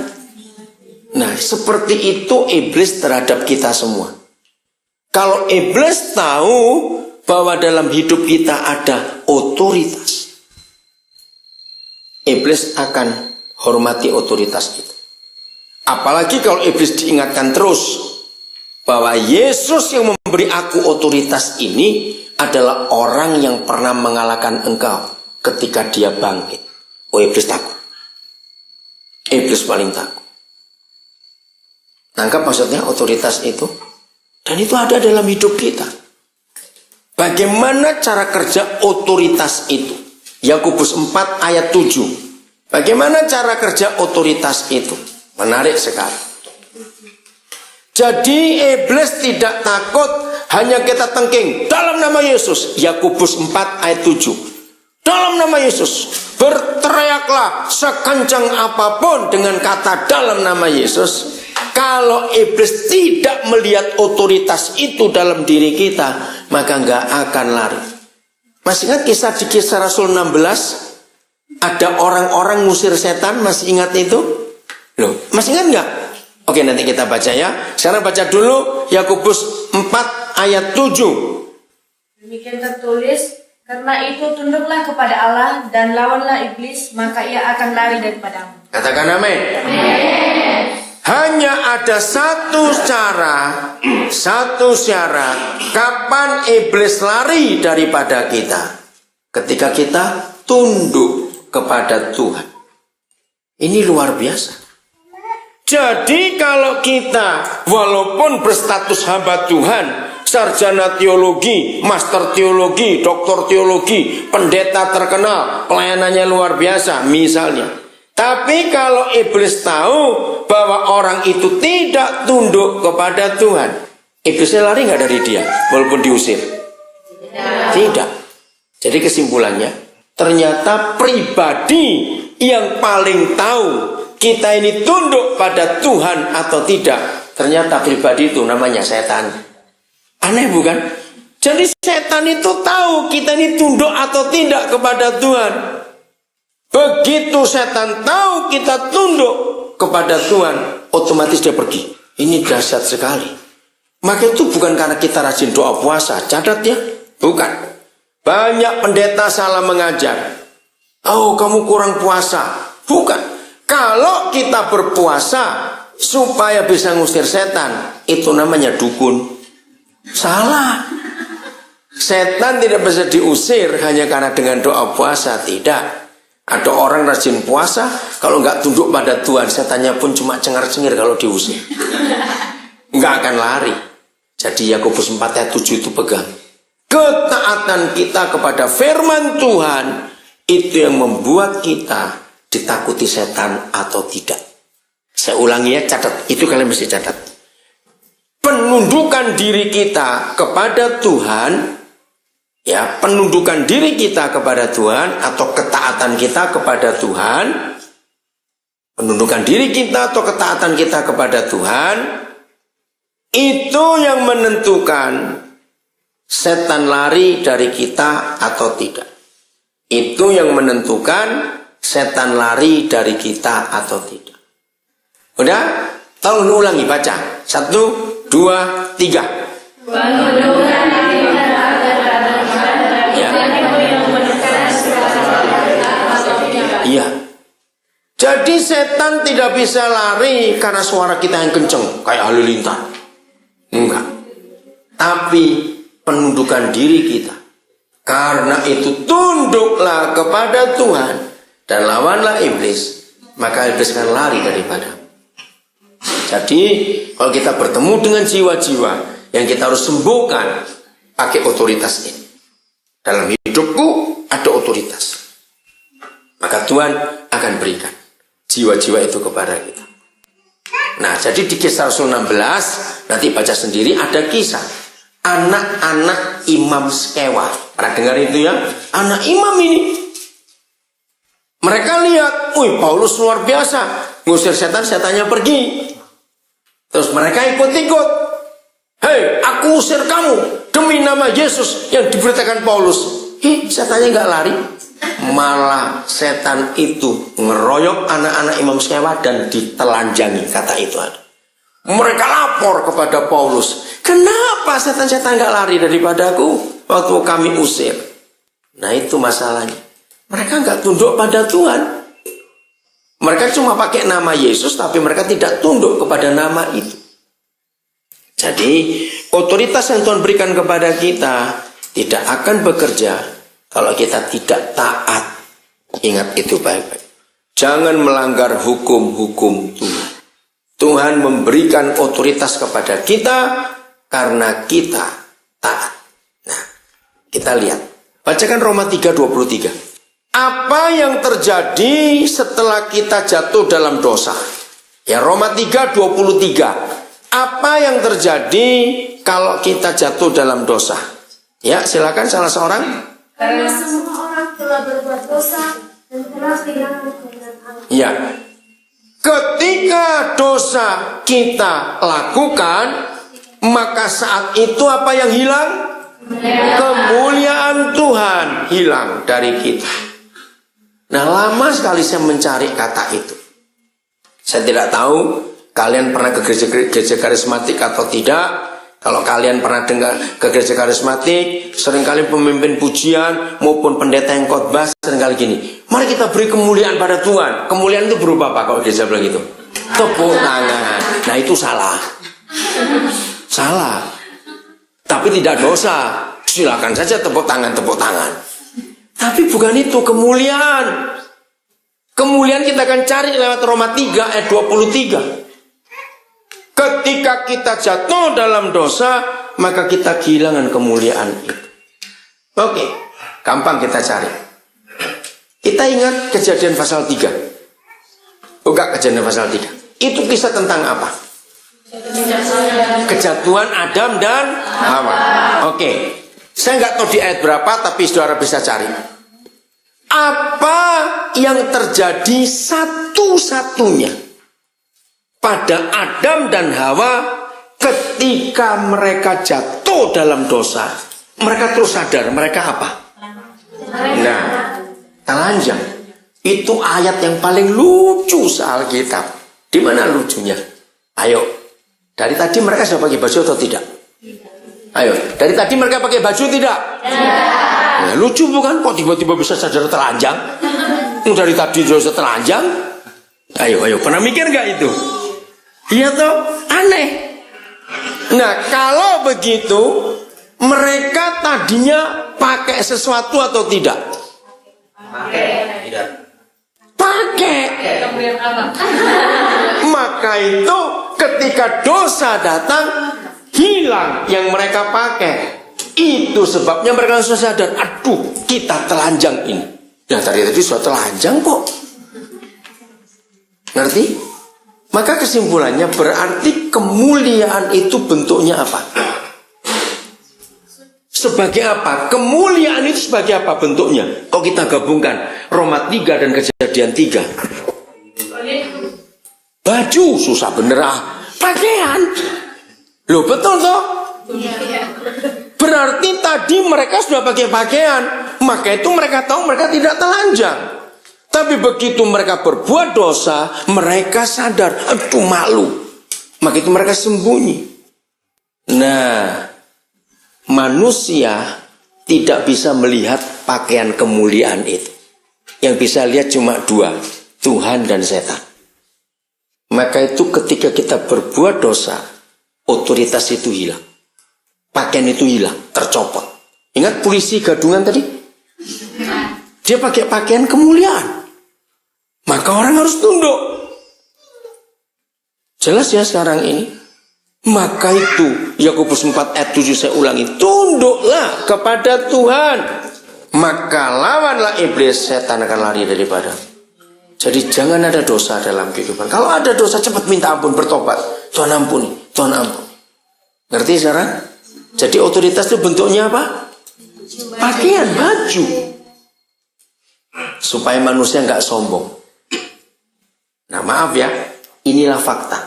A: Nah, seperti itu iblis terhadap kita semua. Kalau iblis tahu bahwa dalam hidup kita ada otoritas, iblis akan hormati otoritas itu. Apalagi kalau iblis diingatkan terus bahwa Yesus yang memberi aku otoritas ini adalah orang yang pernah mengalahkan engkau ketika dia bangkit. Oh, iblis takut. Iblis paling takut. Nangkap maksudnya otoritas itu? Dan itu ada dalam hidup kita. Bagaimana cara kerja otoritas itu? Yakobus 4 ayat 7. Bagaimana cara kerja otoritas itu? Menarik sekali. Jadi iblis tidak takut, hanya kita tengking dalam nama Yesus. Yakobus 4 ayat 7. Dalam nama Yesus, berteriaklah sekencang apapun dengan kata dalam nama Yesus. Kalau iblis tidak melihat otoritas itu dalam diri kita, maka nggak akan lari. Masih ingat kisah di Kisah Rasul 16? Ada orang-orang ngusir setan, masih ingat itu? Loh, masih ingat nggak? Oke, nanti kita baca ya. Sekarang baca dulu Yakobus 4 ayat 7.
B: Demikian tertulis, karena itu tunduklah kepada Allah dan lawanlah iblis, maka ia akan lari daripadamu.
A: Katakan amin. Hanya ada satu syarat kapan iblis lari daripada kita. Ketika kita tunduk kepada Tuhan. Ini luar biasa. Jadi kalau kita walaupun berstatus hamba Tuhan, sarjana teologi, master teologi, doktor teologi, pendeta terkenal, pelayanannya luar biasa misalnya. Tapi kalau iblis tahu bahwa orang itu tidak tunduk kepada Tuhan, iblisnya lari nggak dari dia walaupun diusir? Tidak. Jadi kesimpulannya, ternyata pribadi yang paling tahu kita ini tunduk pada Tuhan atau tidak, ternyata pribadi itu namanya setan. Aneh bukan? Jadi setan itu tahu kita ini tunduk atau tidak kepada Tuhan. Begitu setan tahu kita tunduk kepada Tuhan, otomatis dia pergi. Ini dahsyat sekali. Maka itu bukan karena kita rajin doa puasa, catat ya, bukan. Banyak pendeta salah mengajar. Oh, kamu kurang puasa. Bukan. Kalau kita berpuasa supaya bisa ngusir setan, itu namanya dukun. Salah. Setan tidak bisa diusir hanya karena dengan doa puasa, tidak. Ada orang rajin puasa, kalau nggak tunduk pada Tuhan, setannya pun cuma cengar-cengir kalau diusir. Nggak akan lari. Jadi Yakobus 4 ayat 7 itu pegang. Ketaatan kita kepada firman Tuhan, itu yang membuat kita ditakuti setan atau tidak. Saya ulangi ya, catat. Itu kalian mesti catat. Penundukan diri kita kepada Tuhan, ya, penundukan diri kita kepada Tuhan atau ketaatan kita kepada Tuhan, penundukan diri kita atau ketaatan kita kepada Tuhan, itu yang menentukan setan lari dari kita atau tidak. Itu yang menentukan setan lari dari kita atau tidak. Udah? Tolong ulangi, baca. 1, 2, 3. Ya. Iya. Jadi setan tidak bisa lari karena suara kita yang kenceng kayak halilintar. Enggak. Tapi penundukan diri kita. Karena itu tunduklah kepada Tuhan dan lawanlah iblis, maka iblis akan lari daripada. Jadi kalau kita bertemu dengan jiwa-jiwa yang kita harus sembuhkan, pakai otoritas ini. Dalam hidupku ada otoritas, maka Tuhan akan berikan jiwa-jiwa itu kepada kita. Nah, jadi di Kisah Rasul 16 nanti baca sendiri, ada kisah anak-anak imam Skewa. Pernah dengar itu ya? Anak imam ini, mereka lihat, wih, Paulus luar biasa, ngusir setan, setannya pergi. Terus mereka ikut-ikut. Hei, aku usir kamu demi nama Yesus yang diberitakan Paulus. Setannya nggak lari, malah setan itu ngeroyok anak-anak imam Skewa dan ditelanjangi, kata itu ada. Mereka lapor kepada Paulus, kenapa setan-setan nggak lari daripadaku waktu kami usir? Nah, itu masalahnya. Mereka nggak tunduk pada Tuhan. Mereka cuma pakai nama Yesus, tapi mereka tidak tunduk kepada nama itu. Jadi, otoritas yang Tuhan berikan kepada kita tidak akan bekerja kalau kita tidak taat. Ingat itu baik-baik. Jangan melanggar hukum-hukum Tuhan. Tuhan memberikan otoritas kepada kita karena kita taat. Nah, kita lihat. Bacakan Roma 3:23. Apa yang terjadi setelah kita jatuh dalam dosa? Ya, Roma 3:23. Apa yang terjadi kalau kita jatuh dalam dosa? Ya, silakan salah seorang.
E: Karena semua orang telah berbuat dosa dan telah kehilangan kemuliaan Allah.
A: Ya. Ketika dosa kita lakukan, maka saat itu apa yang hilang? Kemuliaan Tuhan hilang dari kita. Nah, lama sekali saya mencari kata itu. Saya tidak tahu kalian pernah ke gereja karismatik atau tidak. Kalau kalian pernah dengar ke gereja karismatik, seringkali pemimpin pujian maupun pendeta yang khotbah seringkali gini, mari kita beri kemuliaan pada Tuhan. Kemuliaan itu berupa apa kalau gereja bilang gitu? Tepuk tangan. Nah, itu salah. Salah. Tapi tidak dosa. Silakan saja tepuk tangan. Tapi bukan itu kemuliaan. Kemuliaan kita akan cari lewat Roma 3 ayat 23. Ketika kita jatuh dalam dosa, maka kita kehilangan kemuliaan itu. Oke, gampang kita cari. Kita ingat Kejadian pasal 3. Buka Kejadian pasal 3. Itu kisah tentang apa? Kejatuhan Adam dan Hawa. Oke. Saya nggak tahu di ayat berapa, tapi saudara bisa cari. Apa yang terjadi satu-satunya pada Adam dan Hawa ketika mereka jatuh dalam dosa? Mereka terus sadar, mereka apa? Nah, telanjang. Itu ayat yang paling lucu se-Alkitab. Di mana lucunya? Ayo, dari tadi mereka sudah pakai baju atau tidak? Ayo, dari tadi mereka pakai baju tidak? Ya, lucu bukan? Kok tiba-tiba bisa sadar telanjang? Dari tadi sudah telanjang? Ayo, pernah mikir nggak itu? Iya toh, aneh. Nah, kalau begitu, mereka tadinya pakai sesuatu atau tidak? Pakai. Maka itu ketika dosa datang, hilang yang mereka pakai. Itu sebabnya mereka langsung sadar, aduh, kita telanjang ini. Yang tadi sudah telanjang kok. Ngerti? Maka kesimpulannya berarti kemuliaan itu bentuknya apa? Sebagai apa? Kemuliaan itu sebagai apa bentuknya? Kok kita gabungkan Roma 3 dan Kejadian 3? Baju, susah bener ah. Pakaian. Loh betul toh? Berarti tadi mereka sudah pakai pakaian. Maka itu mereka tahu mereka tidak telanjang. Tapi begitu mereka berbuat dosa, mereka sadar, aduh malu. Maka itu mereka sembunyi. Nah, manusia tidak bisa melihat pakaian kemuliaan itu. Yang bisa lihat cuma dua, Tuhan dan setan. Maka itu ketika kita berbuat dosa, otoritas itu hilang. Pakaian itu hilang, tercopot. Ingat polisi gadungan tadi? Dia pakai pakaian kemuliaan. Maka orang harus tunduk. Jelas ya sekarang ini? Maka itu Yakobus 4 ayat 7 saya ulangi, tunduklah kepada Tuhan, maka lawanlah iblis, setan akan lari daripada. Jadi jangan ada dosa dalam kehidupan. Kalau ada dosa cepat minta ampun, bertobat. Tuhan ampuni, Tuhan ampuni. Ngerti sekarang? Jadi otoritas itu bentuknya apa? Pakaian, baju. Supaya manusia nggak sombong. Nah maaf ya, inilah fakta.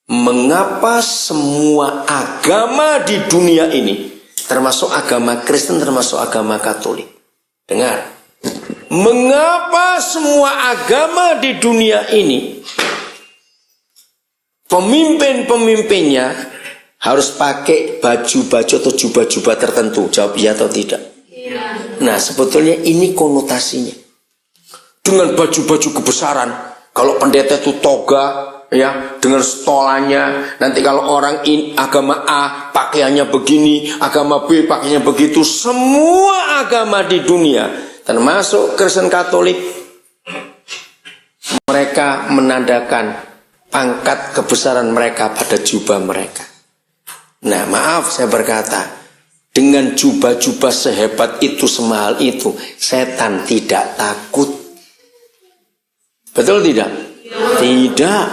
A: Mengapa semua agama di dunia ini, termasuk agama Kristen, termasuk agama Katolik, dengar, mengapa semua agama di dunia ini pemimpin-pemimpinnya harus pakai baju-baju atau jubah-jubah tertentu? Jawab iya atau tidak? Iya. Nah sebetulnya ini konotasinya. Dengan baju-baju kebesaran, kalau pendeta itu toga, ya, dengan stolannya. Nanti kalau orang agama A pakaiannya begini, agama B pakaiannya begitu. Semua agama di dunia, termasuk Kristen Katolik, mereka menandakan pangkat kebesaran mereka pada jubah mereka. Nah maaf saya berkata, dengan jubah-jubah sehebat itu, semahal itu, setan tidak takut. Betul tidak? Tidak.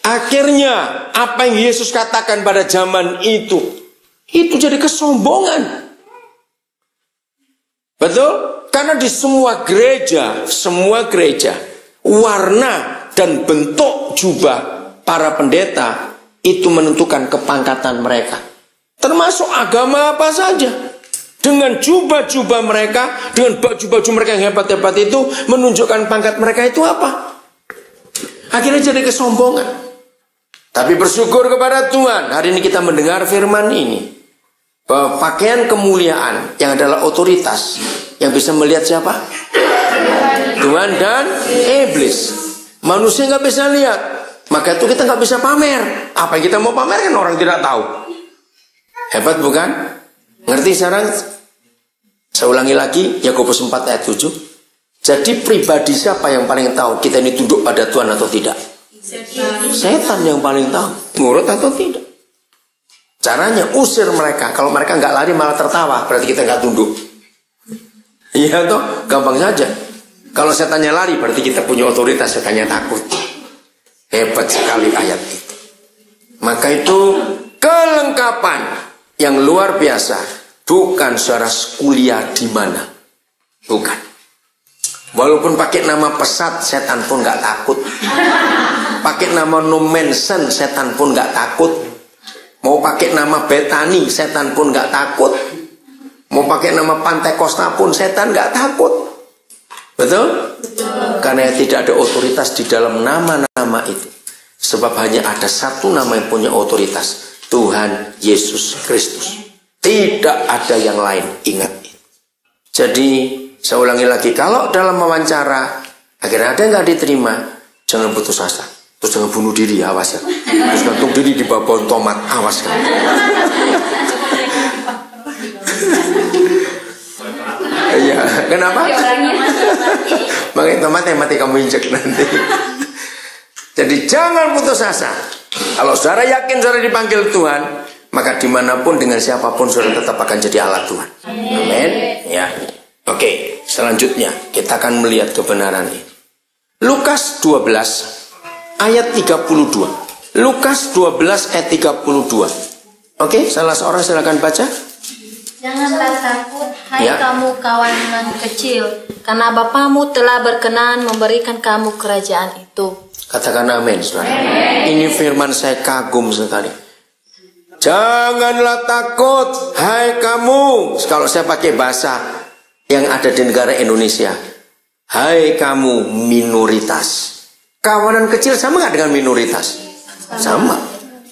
A: Akhirnya apa yang Yesus katakan pada zaman itu jadi kesombongan. Betul? Karena di semua gereja, warna dan bentuk jubah para pendeta itu menentukan kepangkatan mereka. Termasuk agama apa saja. Dengan jubah-jubah mereka, dengan baju-baju mereka yang hebat-hebat itu menunjukkan pangkat mereka itu apa? Akhirnya jadi kesombongan. Tapi bersyukur kepada Tuhan, hari ini kita mendengar firman ini, bahwa pakaian kemuliaan yang adalah otoritas, yang bisa melihat siapa? Tuhan dan iblis. Manusia nggak bisa lihat, maka itu kita nggak bisa pamer. Apa yang kita mau pamerkan orang tidak tahu. Hebat bukan? Ngerti sekarang? Saya ulangi lagi, Yakobus 4 ayat 7. Jadi pribadi siapa yang paling tahu kita ini tunduk pada Tuhan atau tidak? Setan yang paling tahu nurut atau tidak. Caranya usir mereka. Kalau mereka nggak lari malah tertawa, berarti kita nggak tunduk. Iya toh, gampang saja. Kalau setannya lari berarti kita punya otoritas, setannya takut. Hebat sekali ayat itu. Maka itu kelengkapan yang luar biasa. Bukan saudara kuliah di mana. Bukan. Walaupun pakai nama pesat, setan pun nggak takut. Pakai nama no mention, setan pun nggak takut. Mau pakai nama Betani, setan pun nggak takut. Mau pakai nama Pantai Costa pun setan nggak takut. Betul? Karena tidak ada otoritas di dalam nama-nama itu. Sebab hanya ada satu nama yang punya otoritas, Tuhan Yesus Kristus. Tidak ada yang lain. Ingat. Jadi saya ulangi lagi, kalau dalam wawancara akhirnya ada yang nggak diterima, jangan putus asa. Terus jangan bunuh diri, awas ya. Terus gantung diri di bawah pohon tomat, awas kan. Iya, kenapa? Makanya tomat yang mati kamu injek nanti. Jadi jangan putus asa. Kalau saudara yakin saudara dipanggil Tuhan, maka dimanapun dengan siapapun saudara tetap akan jadi alat Tuhan. Amin. Ya. Oke, selanjutnya kita akan melihat kebenaran ini. Lukas 12 ayat 32. Lukas 12 ayat 32. Oke, salah seorang silakan baca.
E: Janganlah takut, hai kamu kawanan kecil, karena Bapamu telah berkenan memberikan kamu kerajaan itu.
A: Katakan amin, saudara. Ini firman saya kagum sekali. Janganlah takut, hai kamu. Kalau saya pakai bahasa yang ada di negara Indonesia, hai kamu minoritas. Kawanan kecil sama nggak dengan minoritas? Sama.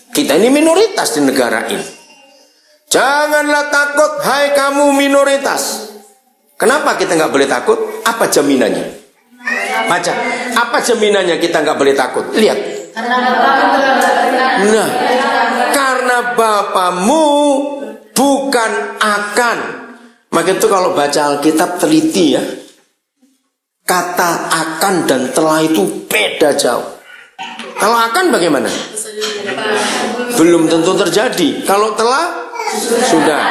A: Kita ini minoritas di negara ini. Janganlah takut, hai kamu minoritas. Kenapa kita nggak boleh takut? Apa jaminannya? Baca. Apa jaminannya kita nggak boleh takut? Lihat. Nah, karena Bapamu bukan akan. Maka itu kalau baca Alkitab teliti ya. Kata akan dan telah itu beda jauh. Kalau akan bagaimana? Belum tentu terjadi. Kalau telah, sudah.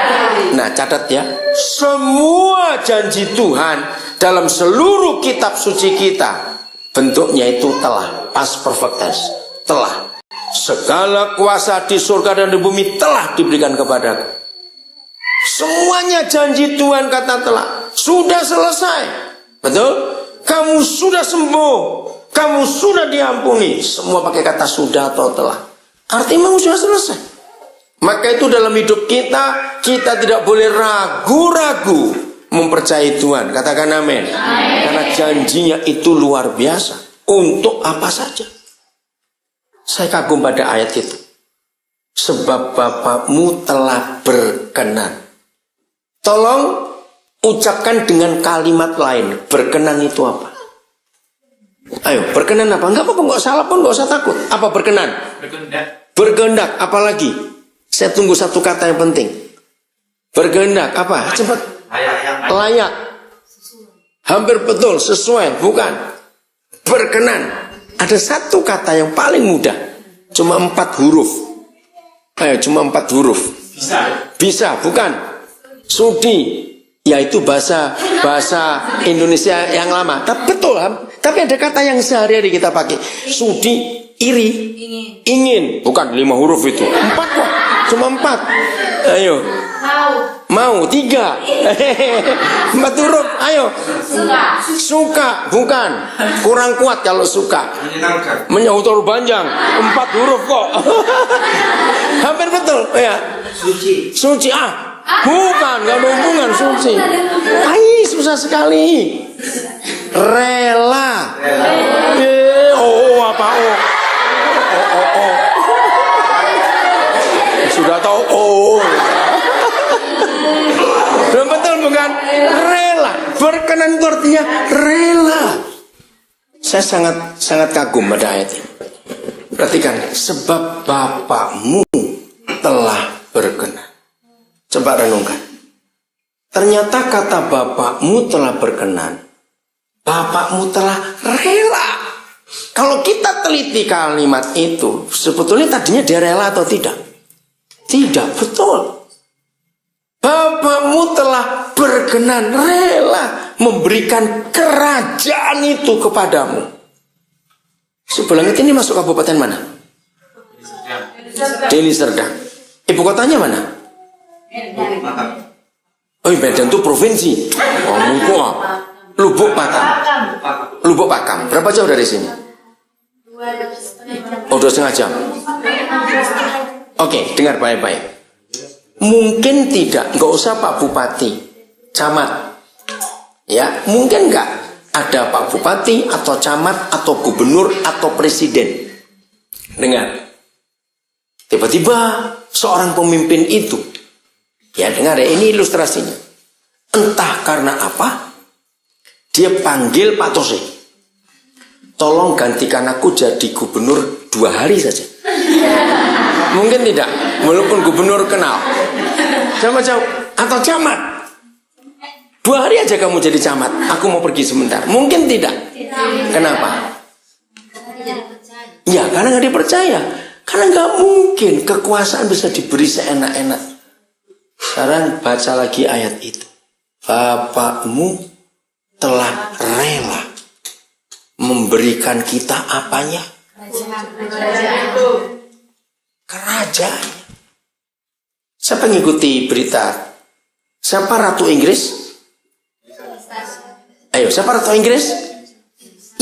A: Nah, catat ya. Semua janji Tuhan dalam seluruh kitab suci kita, bentuknya itu telah. Past perfect tense. Telah. Segala kuasa di surga dan di bumi telah diberikan kepadaku. Semuanya janji Tuhan kata telah. Sudah selesai. Betul? Kamu sudah sembuh. Kamu sudah diampuni. Semua pakai kata sudah atau telah. Artinya memang sudah selesai. Maka itu dalam hidup kita, kita tidak boleh ragu-ragu mempercayai Tuhan. Katakan amin. Karena janjinya itu luar biasa. Untuk apa saja. Saya kagum pada ayat itu. Sebab Bapamu telah berkenan. Tolong ucapkan dengan kalimat lain. Berkenan itu apa? Ayo, berkenan apa? Enggak apa-apa, enggak salah pun, enggak usah takut. Apa berkenan?
C: Berkehendak.
A: Berkehendak, apalagi? Saya tunggu satu kata yang penting. Berkehendak, apa? Cepat. Layak. Hampir betul, sesuai, bukan? Berkenan. Ada satu kata yang paling mudah. Cuma 4 huruf. Ayo, cuma 4 huruf. Bisa, bukan? Sudi. Yaitu bahasa Indonesia yang lama. Tapi betul, tapi ada kata yang sehari-hari kita pakai. Sudi, iri, ingin. Bukan 5 huruf itu. 4 kok. Cuma 4. Ayo. Mau 3. 4 huruf. Ayo. Suka. Bukan. Kurang kuat kalau suka. Menyahutur panjang. 4 huruf kok. Hampir betul. Ya. Suci. Bukan. Gak ada hubungan suci. Susah sekali. Rela. Apa? Sudah tahu. Belum betul bukan? Rela. Berkenan itu artinya rela. Saya sangat kagum pada ayat ini. Perhatikan, sebab Bapakmu telah berkenan. Coba renungkan. Ternyata kata Bapakmu telah berkenan. Bapakmu telah rela. Kalau kita teliti kalimat itu, sebetulnya tadinya dia rela atau tidak? Tidak, betul. Bapakmu telah berkenan rela memberikan kerajaan itu kepadamu. Sebelangit ini masuk kabupaten mana? Deli Serdang. Ibu kotanya mana? Oh, Medan itu provinsi. Oh, Lubuk Pakam. Lubuk Pakam. Berapa jauh dari sini? 2,5 jam. Oke, dengar baik-baik. Mungkin tidak, nggak usah Pak Bupati, camat. Ya, mungkin nggak ada Pak Bupati atau camat atau gubernur atau presiden. Dengar. Tiba-tiba seorang pemimpin itu, ya dengar ya, ini ilustrasinya. Entah karena apa, dia panggil Pak Tose. Tolong gantikan aku jadi gubernur 2 hari saja. Mungkin tidak, walaupun gubernur kenal. Jauh-jauh. Atau camat. 2 hari aja kamu jadi camat. Aku mau pergi sebentar. Mungkin tidak. Kenapa? Ya, karena nggak dipercaya. Karena nggak mungkin kekuasaan bisa diberi seenak-enak. Sekarang baca lagi ayat itu. Bapakmu telah rela memberikan kita apanya? Kerajaan. Siapa ngikuti berita? Siapa Ratu Inggris? Ayo, siapa Ratu Inggris?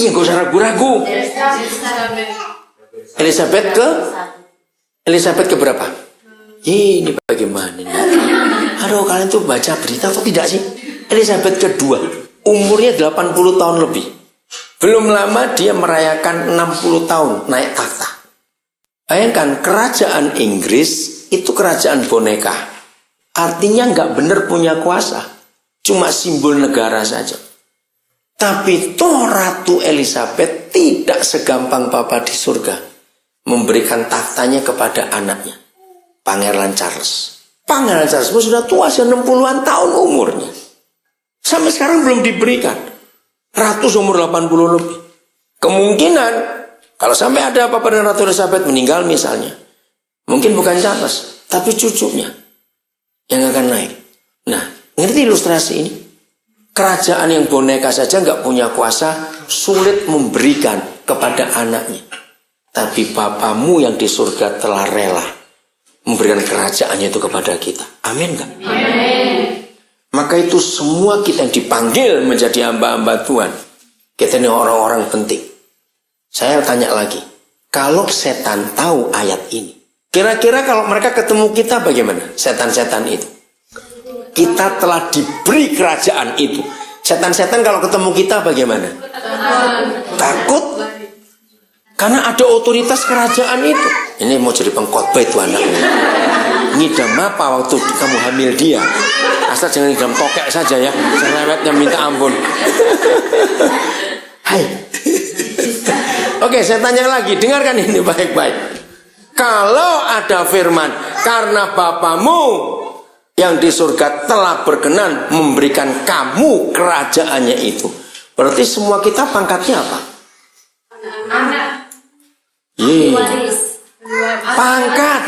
A: Iya, gak usah ragu-ragu. Elizabeth ke berapa? Ini bagaimana nih? Aduh, kalian tuh baca berita atau tidak sih? Elizabeth kedua, umurnya 80 tahun lebih. Belum lama dia merayakan 60 tahun naik takhta. Bayangkan, kerajaan Inggris itu kerajaan boneka. Artinya nggak benar punya kuasa. Cuma simbol negara saja. Tapi toh Ratu Elizabeth tidak segampang Papa di surga memberikan tahtanya kepada anaknya, Pangeran Charles. Pangeran Charles sudah tua, sudah 60-an tahun umurnya. Sampai sekarang belum diberikan. Ratu umur 80 lebih. Kemungkinan kalau sampai ada apa-apa dengan Ratu Elizabeth meninggal misalnya, mungkin bukan Charles, tapi cucunya yang akan naik. Nah, ngerti ilustrasi ini? Kerajaan yang boneka saja nggak punya kuasa, sulit memberikan kepada anaknya. Tapi Bapamu yang di surga telah rela memberikan kerajaannya itu kepada kita. Amin kan? Amin. Maka itu semua kita yang dipanggil menjadi hamba-hamba Tuhan. Kita ini orang-orang penting. Saya tanya lagi, kalau setan tahu ayat ini, kira-kira kalau mereka ketemu kita bagaimana? Setan-setan itu. Kita telah diberi kerajaan itu. Setan-setan kalau ketemu kita bagaimana? Takut. Karena ada otoritas kerajaan itu. Ini mau jadi pengkhotbah itu anaknya. Ngidam apa waktu kamu hamil dia? Asal jangan ngidam tokek saja ya. Cerewetnya minta ampun. Hai. Oke, saya tanya lagi. Dengarkan ini baik-baik. Kalau ada firman, karena Bapamu yang di surga telah berkenan memberikan kamu kerajaannya itu. Berarti semua kita pangkatnya apa?
D: Anak.
A: Pangkat,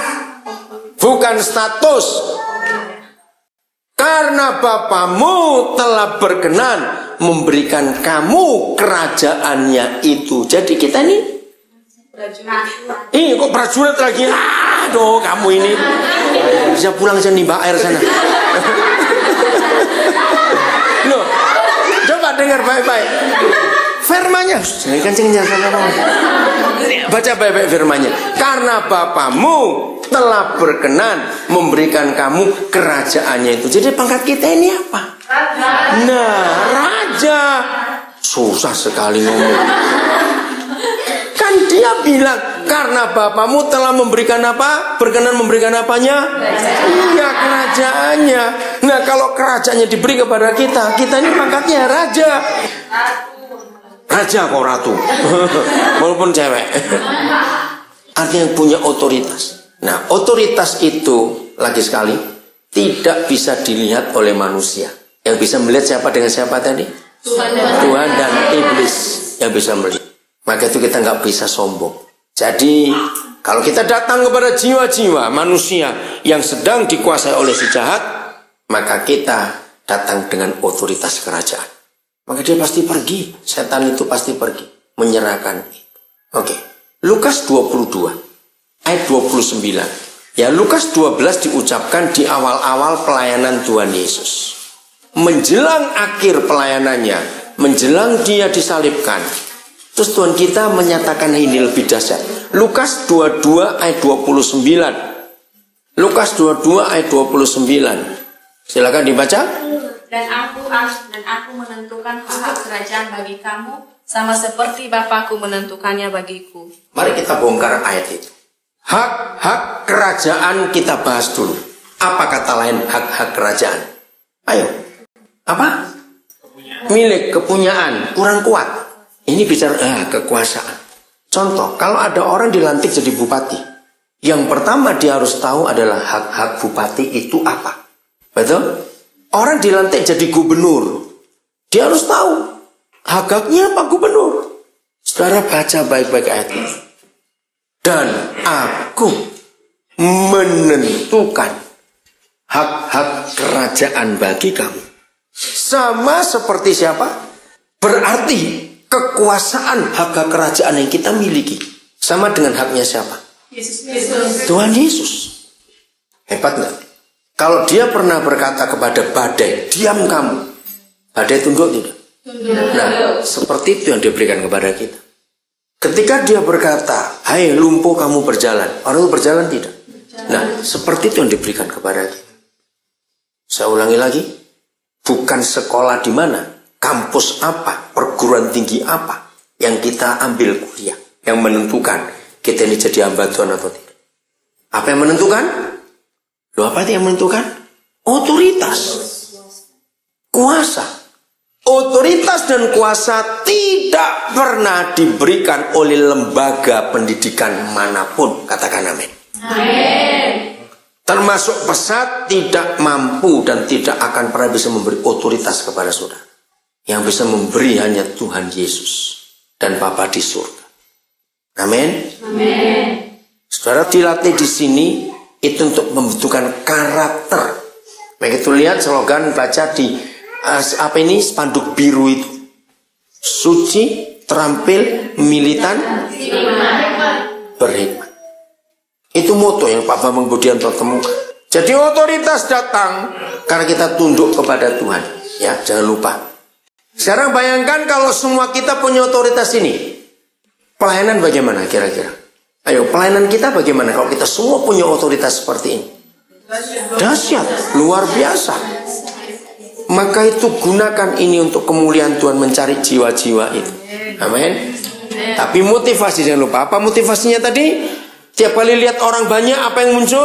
A: bukan status. Karena Bapamu telah berkenan memberikan kamu kerajaannya itu. Jadi kita ini kok prajurit lagi? Aduh, kamu ini bisa pulang aja nih Mbak air sana. Loh, coba dengar baik-baik. Firmannya, jangan kencengnya sana. Baca baik-baik firmannya. Karena Bapamu telah berkenan memberikan kamu kerajaannya itu. Jadi pangkat kita ini apa? Nah, raja. Susah sekali ngomong. Kan dia bilang, karena Bapamu telah memberikan apa? Berkenan memberikan apanya? Iya, kerajaannya. Nah, kalau kerajaannya diberi kepada kita, kita ini pangkatnya raja. Raja kok ratu. Walaupun cewek. Artinya punya otoritas. Nah, otoritas itu, lagi sekali, tidak bisa dilihat oleh manusia. Yang bisa melihat siapa dengan siapa tadi? Tuhan dan iblis yang bisa melihat. Maka itu kita nggak bisa sombong. Jadi kalau kita datang kepada jiwa-jiwa manusia yang sedang dikuasai oleh si jahat, maka kita datang dengan otoritas kerajaan. Maka dia pasti pergi. Setan itu pasti pergi. Menyerahkan itu. Oke. Lukas 22. Ayat 29. Ya, Lukas 12 diucapkan di awal-awal pelayanan Tuhan Yesus. Menjelang akhir pelayanannya, menjelang dia disalibkan, terus Tuhan kita menyatakan ini lebih dahsyat. Lukas 22 ayat 29. Lukas 22 ayat 29. Silakan dibaca.
B: Dan aku menentukan hak kerajaan bagi kamu, sama seperti Bapakku menentukannya bagiku.
A: Mari kita bongkar ayat itu. Hak-hak kerajaan kita bahas dulu. Apa kata lain hak-hak kerajaan? Ayo. Apa? Milik, kepunyaan, kurang kuat. Ini bicara kekuasaan. Contoh, kalau ada orang dilantik jadi bupati, yang pertama dia harus tahu adalah hak-hak bupati itu apa. Betul? Orang dilantik jadi gubernur, dia harus tahu hak-haknya apa gubernur. Saudara baca baik-baik ayat ini. Dan aku menentukan hak-hak kerajaan bagi kamu. Sama seperti siapa? Berarti kekuasaan hak-hak kerajaan yang kita miliki sama dengan haknya siapa?
D: Yesus.
A: Tuhan Yesus. Hebat nggak? Kalau dia pernah berkata kepada badai, diam kamu. Badai tunduk tidak? Nah, seperti itu yang diberikan kepada kita. Ketika dia berkata, hai lumpuh kamu berjalan. Orang itu berjalan tidak? Nah, seperti itu yang diberikan kepada kita. Saya ulangi lagi. Bukan sekolah di mana, kampus apa, perguruan tinggi apa yang kita ambil kuliah, yang menentukan kita ini jadi hamba Tuhan atau tidak. Apa yang menentukan? Loh, apa itu yang menentukan? Otoritas. Kuasa. Otoritas dan kuasa tidak pernah diberikan oleh lembaga pendidikan manapun. Katakan amin.
D: Amin.
A: Termasuk pesat tidak mampu dan tidak akan pernah bisa memberi otoritas kepada saudara. Yang bisa memberi hanya Tuhan Yesus dan Bapa di surga. Amin. Amin. Saudara dilatih di sini itu untuk membentukkan karakter. Begitu lihat slogan baca di apa ini spanduk biru itu. Suci, terampil, militan, berhikmat. Itu moto yang Pak Bambang Budianto temukan. Jadi otoritas datang karena kita tunduk kepada Tuhan. Ya, jangan lupa. Sekarang bayangkan kalau semua kita punya otoritas ini. Pelayanan bagaimana kira-kira? Ayo, pelayanan kita bagaimana kalau kita semua punya otoritas seperti ini? Dahsyat, luar biasa. Maka itu gunakan ini untuk kemuliaan Tuhan, mencari jiwa-jiwa itu. Amin. Tapi motivasi jangan lupa. Apa motivasinya tadi? Tiap kali lihat orang banyak, apa yang muncul?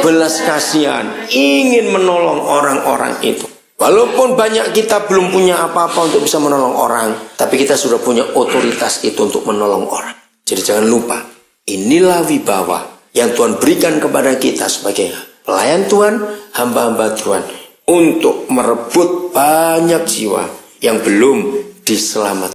A: Belas kasihan. Ingin menolong orang-orang itu. Walaupun banyak kita belum punya apa-apa untuk bisa menolong orang, tapi kita sudah punya otoritas itu untuk menolong orang. Jadi jangan lupa, inilah wibawa yang Tuhan berikan kepada kita sebagai pelayan Tuhan, hamba-hamba Tuhan, untuk merebut banyak jiwa yang belum diselamatkan.